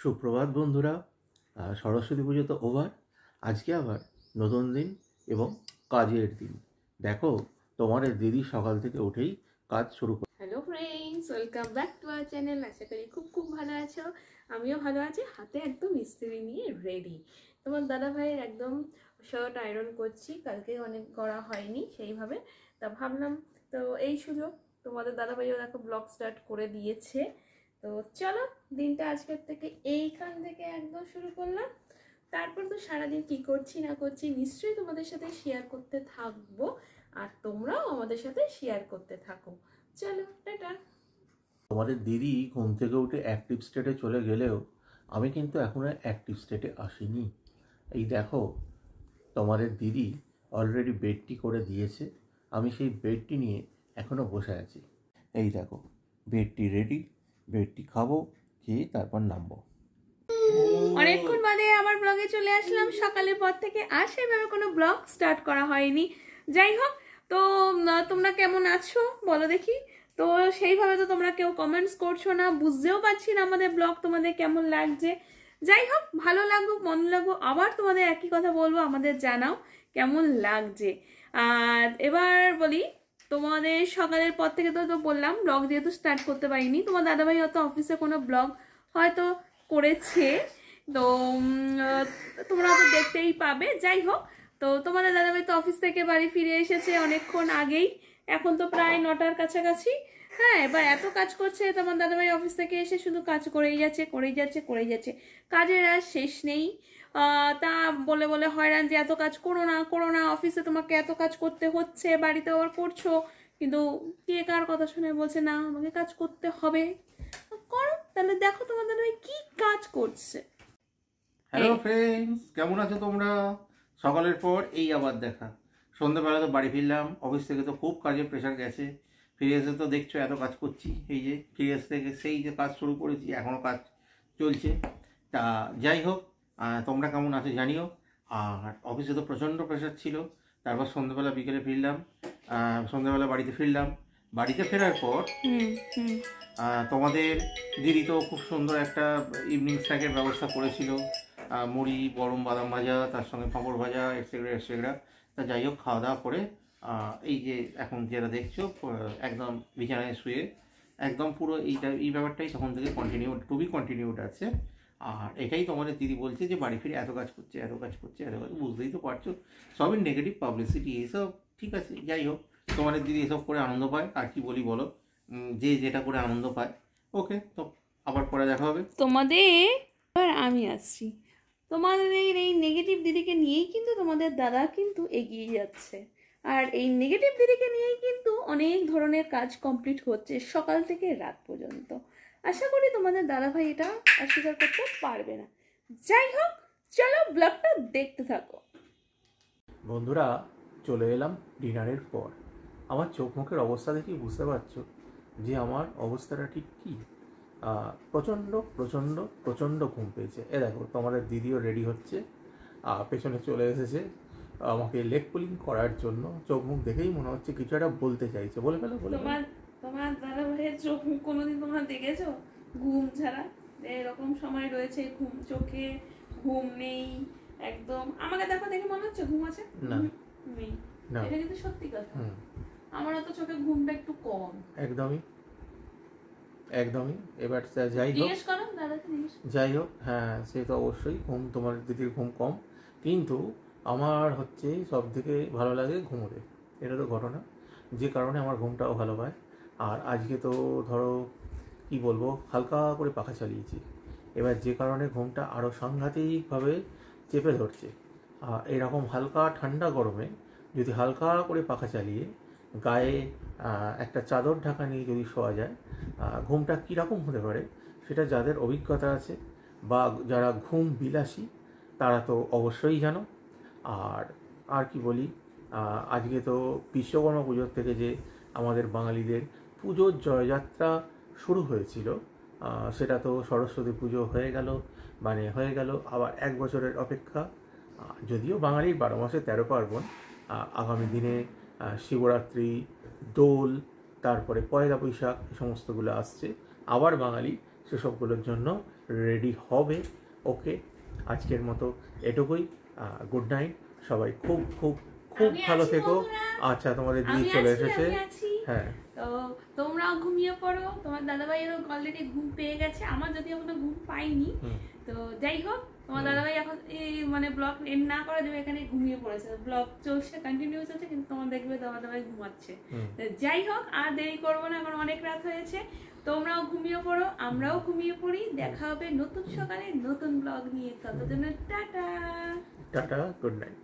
সুপ্রভাত বন্ধুরা। সরস্বতী পুজো তো ওভার, আজকে আবার নতুন দিন এবং কাজের দিন। দেখো তোমাদের দিদি সকাল থেকে উঠেই কাজ শুরু করে। Hello friends, welcome back to our channel. আশা করি খুব ভালো আছো। আমিও ভালো আছি। হাতে একদম ইস্ত্রি নিয়ে রেডি। তোমার দাদা ভাইয়ের একদম শার্ট আয়রন করছি, কালকে অনেক করা হয়নি সেইভাবে, তা ভাবলাম তো এই সুযোগ, তোমাদের দাদা ভাইও দেখো ব্লগ স্টার্ট করে দিয়েছে। তো চলো, দিনটা আজকের থেকে এইখান থেকে একদম শুরু করলাম। তারপর তো সারাদিন কি করছি না করছি নিশ্চয়ই তোমাদের সাথে শেয়ার করতে থাকবো, আর তোমরাও আমাদের সাথে শেয়ার করতে থাকো। চলো টাটা। তোমাদের দিদি ঘুম থেকে উঠে অ্যাক্টিভ স্টেটে চলে গেলেও আমি কিন্তু এখনো অ্যাক্টিভ স্টেটে আসিনি। এই দেখো তোমাদের দিদি অলরেডি বেডটি করে দিয়েছে, আমি সেই বেডটি নিয়ে এখনো বসে আছি। এই দেখো বেডটি রেডি, বেডটি খাবো, খেয়ে তারপর নামবো। অনেকক্ষণ বাদে আবার ব্লগে চলে আসলাম সকালের পর থেকে, আর সেইভাবে কোনো ব্লগ স্টার্ট করা হয়নি। যাই হোক, তো তোমরা কেমন আছো বলো দেখি। তো সেইভাবে তো তোমরা কেউ কমেন্টস করছো না, বুঝতেও পারছি না আমাদের ব্লগ তোমাদের কেমন লাগছে। যাই হোক, ভালো লাগুক মন্দ লাগুক, আবার তোমাদের একই কথা বলবো, আমাদের জানাও কেমন লাগছে। আর এবার বলি, তোমাদের সকালের পর থেকে তো বললাম ব্লগ যেহেতু স্টার্ট করতে পারিনি, তোমার দাদাভাই হয়তো অফিসে কোনো ব্লগ হয়তো করেছে, তো তোমরা তো দেখতেই পাবে। যাই হোক, তো তোমাদের দাদাভাই তো অফিস থেকে বাড়ি ফিরে এসেছে অনেকক্ষণ আগেই, এখন তো প্রায় 9টার কাছাকাছি। হ্যাঁ, এবার এত কাজ করছে তোমার দাদাভাই, অফিস থেকে এসে শুধু কাজ করেই যাচ্ছে, কাজের আর শেষ নেই। তা বলে বলে হয়রান যে এত কাজ করো না, অফিসে তোমাকে এত কাজ করতে হচ্ছে, বাড়িতে আবার করছো, কিন্তু কে কার কথা শুনে বলছে না আমাকে কাজ করতে হবে। করো তাহলে, দেখো তোমার দাদাভাই কি কাজ করছে। হ্যালো ফ্রেন্ডস, কেমন আছো তোমরা? সকালের পর এই আবার দেখা। সন্ধ্যাবেলা তো বাড়ি ফিরলাম, অফিস থেকে তো খুব কাজের প্রেশার গেছে। ফিরে এসে তো দেখছো এত কাজ করছি, এই যে ফিরে এসে থেকে সেই যে কাজ শুরু করেছি, এখনও কাজ চলছে। তা যাই হোক, তোমরা কেমন আছো জানিও। আর অফিসে তো প্রচণ্ড প্রেশার ছিল, তারপর সন্ধ্যাবেলা বিকেলে ফিরলাম, সন্ধ্যাবেলা বাড়িতে ফিরলাম। বাড়িতে ফেরার পর তোমাদের দিদি তো খুব সুন্দর একটা ইভিনিং স্ন্যাকের ব্যবস্থা করেছিল, মুড়ি, গরম বাদাম ভাজা, তার সঙ্গে পাঁপড় ভাজা, এটসেট্রা। তা যাই হোক, খাওয়া দাওয়া করে এই যে এখন যেটা দেখছো, একদম বিছানায় শুয়ে একদম পুরো এই ব্যাপারটাই তখন থেকে কন্টিনিউড আছে। আর এটাই তোমাদের দিদি বলছে যে বাড়ি ফিরে এত কাজ করছে, বুঝতেই তো পারছো, সবই নেগেটিভ পাবলিসিটি এইসব। ঠিক আছে, যাই হোক, তোমাদের দিদি এসব করে আনন্দ পায়, আর কি বলি বলো, যে যেটা করে আনন্দ পায়। ওকে, তো আবার পরে দেখা হবে তোমাদের। এবার আমি আসছি, তোমাদের এই নেগেটিভ দিদিকে নিয়েই কিন্তু তোমাদের দাদা কিন্তু এগিয়ে যাচ্ছে, আর এই নেগেটিভ দিদিকে নিয়েই কিন্তু অনেক ধরনের কাজ কমপ্লিট হচ্ছে সকাল থেকে রাত পর্যন্ত। আশা করি তোমাদের দাদা ভাই এটা অস্বীকার করতে পারবে না। যাই হোক, চলো ব্লগটা দেখতে থাকো। বন্ধুরা। চলে এলাম ডিনারের পর। আমার চোখ মুখের অবস্থা দেখি বুঝতে পারছো যে আমার অবস্থাটা ঠিক কী। প্রচণ্ড প্রচণ্ড প্রচণ্ড ঘুম পেয়েছে। এ দেখো তোমাদের দিদিও রেডি হচ্ছে, পেছনে চলে এসেছে আমাকে লেগ পুলিং করার জন্য। চোখ মুখ দেখেই মনে হচ্ছে কিছু একটা বলতে চাইছে, বলে ফেলো। তোমার দাদা ভাইয়ের চোখ মুখ কোনোদিন তোমরা দেখেছো ঘুম ছাড়া? এরকম সময় রয়েছে চোখে ঘুম নেই একদম। আমাকে দেখো, দেখে মনে হচ্ছে ঘুম আছে? না, নেই। এটা কিন্তু সত্যি কথা। আমারও তো চোখে ঘুমটা একটু কম। একদমই। এবার যাই হোক, হ্যাঁ সে তো অবশ্যই, ঘুম তোমার দিদির ঘুম কম, কিন্তু আমার হচ্ছে সব থেকে ভালো লাগে ঘুমোতে। এটা তো ঘটনা, যে কারণে আমার ঘুমটাও ভালো পায়। আর আজকে তো ধরো কি বলবো, হালকা করে পাখা চালিয়েছি, এবার যে কারণে ঘুমটা আরও সাংঘাতিকভাবে চেপে ধরছে। এরকম হালকা ঠান্ডা গরমে যদি হালকা করে পাখা চালিয়ে গায়ে একটা চাদর ঢাকা নিয়ে যদি শোয়া যায়, ঘুমটা কীরকম হতে পারে সেটা যাদের অভিজ্ঞতা আছে বা যারা ঘুম বিলাসী তারা তো অবশ্যই জানো। আর কি বলি, আজকে তো বিশ্বকর্মা পুজোর থেকে যে আমাদের বাঙালিদের পুজোর জয়যাত্রা শুরু হয়েছিল, সেটা তো সরস্বতী পুজো হয়ে গেল আবার 1 বছরের অপেক্ষা। যদিও বাঙালির 12 মাসে 13 পার্বণ, আগামী দিনে শিবরাত্রি, দোল, তারপরে পয়লা বৈশাখ, এই সমস্তগুলো আসছে। আবার বাঙালি সেসবগুলোর জন্য রেডি হবে। ওকে, আজকের মতো এটুকুই। গুড নাইট, সবাই খুব খুব খুব আমি ভালো আছি থেকো। বন্ধুরা। আচ্ছা, তোমাদের দিদি আমি চলে আছি, এসেছে। আমি আছি। হ্যাঁ, তো তোমরাও ঘুমিয়ে পড়ো, তোমার দাদাভাইয়েরও অলরেডি ঘুম পেয়ে গেছে, আমার যদি এখনো ঘুম পাইনি। তো যাই হোক, তোমার দাদাভাই এখন এই মানে ব্লগ এন্ড না করে দেবে, এখানে ঘুমিয়ে পড়েছে, ব্লগ চলছে, কন্টিনিউ চলছে, কিন্তু তোমার দেখবে তোমার দাদাভাই ঘুমাচ্ছে। তো যাই হোক, আর দেরি করবো না, এখন অনেক রাত হয়েছে। তোমরাও ঘুমিয়ে পড়ো, আমরাও ঘুমিয়ে পড়ি। দেখা হবে নতুন সকালে নতুন ব্লগ নিয়ে। ততদিনের টাটা। Tata, good night.